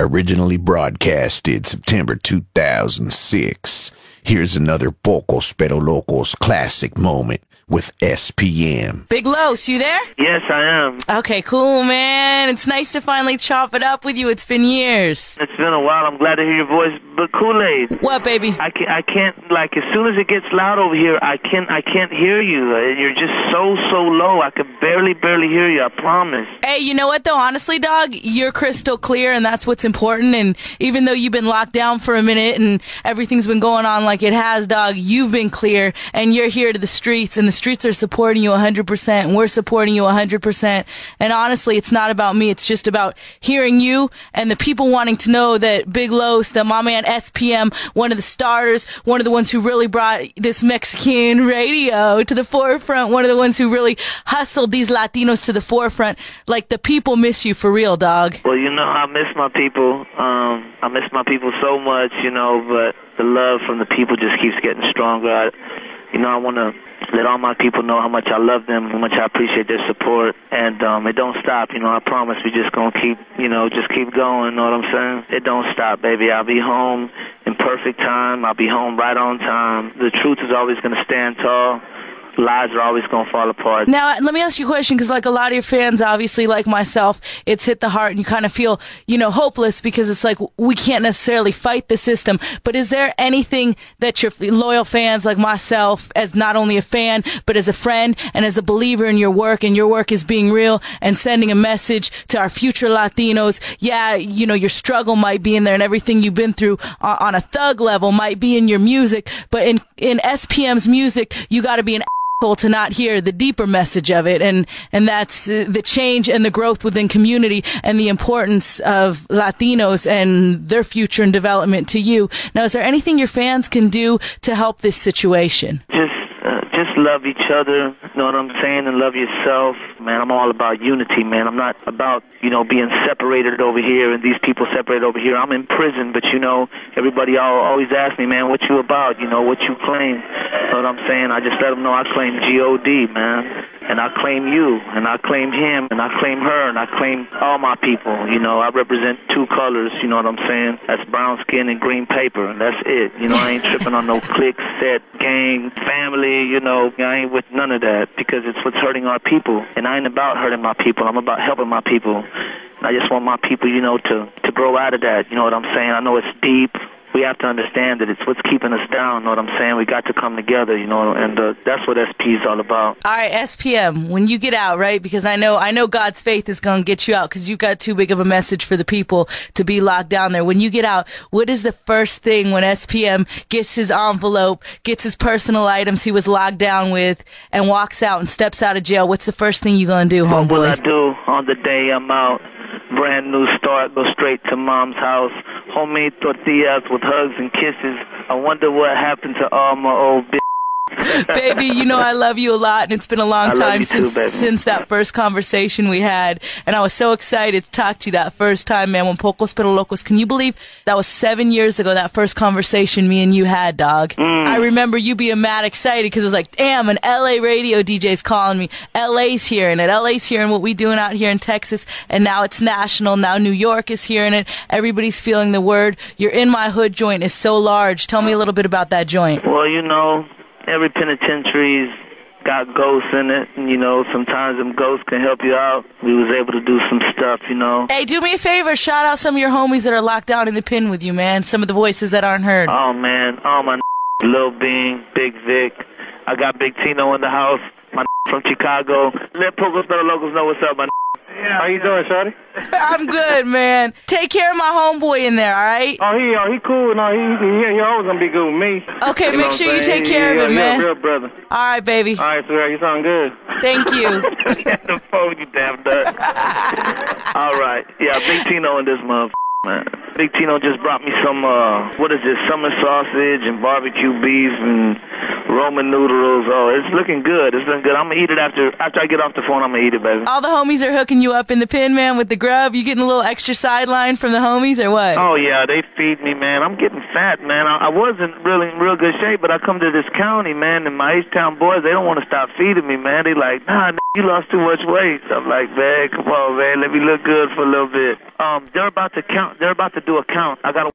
Originally broadcasted September 2006. Here's another Pocos Pero Locos classic moment with SPM. Big Los, you there? Yes, I am. Okay, cool, man. It's nice to finally chop it up with you. It's been years. It's been a while. I'm glad to hear your voice. But Kool-Aid. What, baby? I can't, like, as soon as it gets loud over here, I can't hear you. You're just so low. I can barely hear you, I promise. Hey, you know what, though? Honestly, dog, you're crystal clear, and that's what's important. And even though you've been locked down for a minute and everything's been going on like it has, dog, you've been clear, and you're here to the streets, and the streets are supporting you 100%, and we're supporting you 100%. And honestly, it's not about me. It's just about hearing you and the people wanting to know that Big Los, that my man SPM, one of the starters, one of the ones who really brought this Mexican radio to the forefront, one of the ones who really hustled these Latinos to the forefront. Like, the people miss you for real, dog. Well, you know, I miss my people. I miss my people so much, you know, but the love from the people just keeps getting stronger. I want to let all my people know how much I love them, how much I appreciate their support, and it don't stop. I promise we just gonna keep going. Know what I'm saying? It don't stop, baby. I'll be home in perfect time. I'll be home right on time. The truth is always gonna stand tall. Lies are always going to fall apart. Now, let me ask you a question, because like a lot of your fans, obviously, like myself, it's hit the heart and you kind of feel, hopeless, because it's like we can't necessarily fight the system. But is there anything that your loyal fans like myself, as not only a fan, but as a friend and as a believer in your work, and your work is being real and sending a message to our future Latinos? Yeah, your struggle might be in there, and everything you've been through on a thug level might be in your music. But in SPM's music, you got to be an to not hear the deeper message of it, and that's the change and the growth within community and the importance of Latinos and their future and development to you. Now, is there anything your fans can do to help this situation? Just love each other, know what I'm saying, and love yourself. Man, I'm all about unity, man. I'm not about, being separated over here and these people separated over here. I'm in prison, but, everybody always asks me, man, what you about, what you claim. Know what I'm saying? I just let them know I claim G-O-D, man. And I claim you, and I claim him, and I claim her, and I claim all my people. I represent two colors, you know what I'm saying? That's brown skin and green paper, and that's it. I ain't tripping on no clique, set, gang, family, I ain't with none of that, because it's what's hurting our people. And I ain't about hurting my people. I'm about helping my people. And I just want my people, to grow out of that. You know what I'm saying? I know it's deep. We have to understand that it's what's keeping us down, know what I'm saying? We got to come together, and that's what SP is all about. All right, SPM, when you get out, right, because I know God's faith is going to get you out, because you got too big of a message for the people to be locked down there. When you get out, what is the first thing when SPM gets his envelope, gets his personal items he was locked down with, and walks out and steps out of jail? What's the first thing you going to do, homeboy? What will I do on the day I'm out? Brand new start, go straight to mom's house. Homemade tortillas with hugs and kisses. I wonder what happened to all my old bitches. Baby, I love you a lot, and it's been a long time since that first conversation we had, and I was so excited to talk to you that first time, man, when Pocos Pero Locos. Can you believe that was 7 years ago, that first conversation me and you had, dog? I remember you being mad excited, because it was like, damn, an LA radio DJ's calling me. LA's hearing it. LA's hearing what we doing out here in Texas, and now it's national. Now New York is hearing it. Everybody's feeling the word. Your In My Hood joint is so large. Tell me a little bit about that joint. Well, every penitentiary's got ghosts in it, and sometimes them ghosts can help you out. We was able to do some stuff, Hey, do me a favor, shout out some of your homies that are locked down in the pen with you, man. Some of the voices that aren't heard. Oh, man, all my Lil Bean, Big Vic. I got Big Tino in the house, my from Chicago. Let Pocos Pero Locos know what's up, my How you doing, shorty? I'm good, man. Take care of my homeboy in there, all right? Oh, he cool. No, he always gonna be good with me. Okay, make sure you take care of him, man. Real brother. All right, baby. All right, sweetheart, you sound good. Thank you. The phone, you damn nut. All right. Yeah, Big Tino in this month, man. Big Tino just brought me some, summer sausage and barbecue beef and Roman noodles. Oh, it's looking good. It's looking good. I'm going to eat it after I get off the phone. I'm going to eat it, baby. All the homies are hooking you up in the pen, man, with the grub. You getting a little extra sideline from the homies or what? Oh, yeah. They feed me, man. I'm getting fat, man. I wasn't really in real good shape, but I come to this county, man, and my H-Town boys, they don't want to stop feeding me, man. They like, nah, you lost too much weight. So I'm like, man, come on, man. Let me look good for a little bit. They're about to count count. They're about to do a count. I got to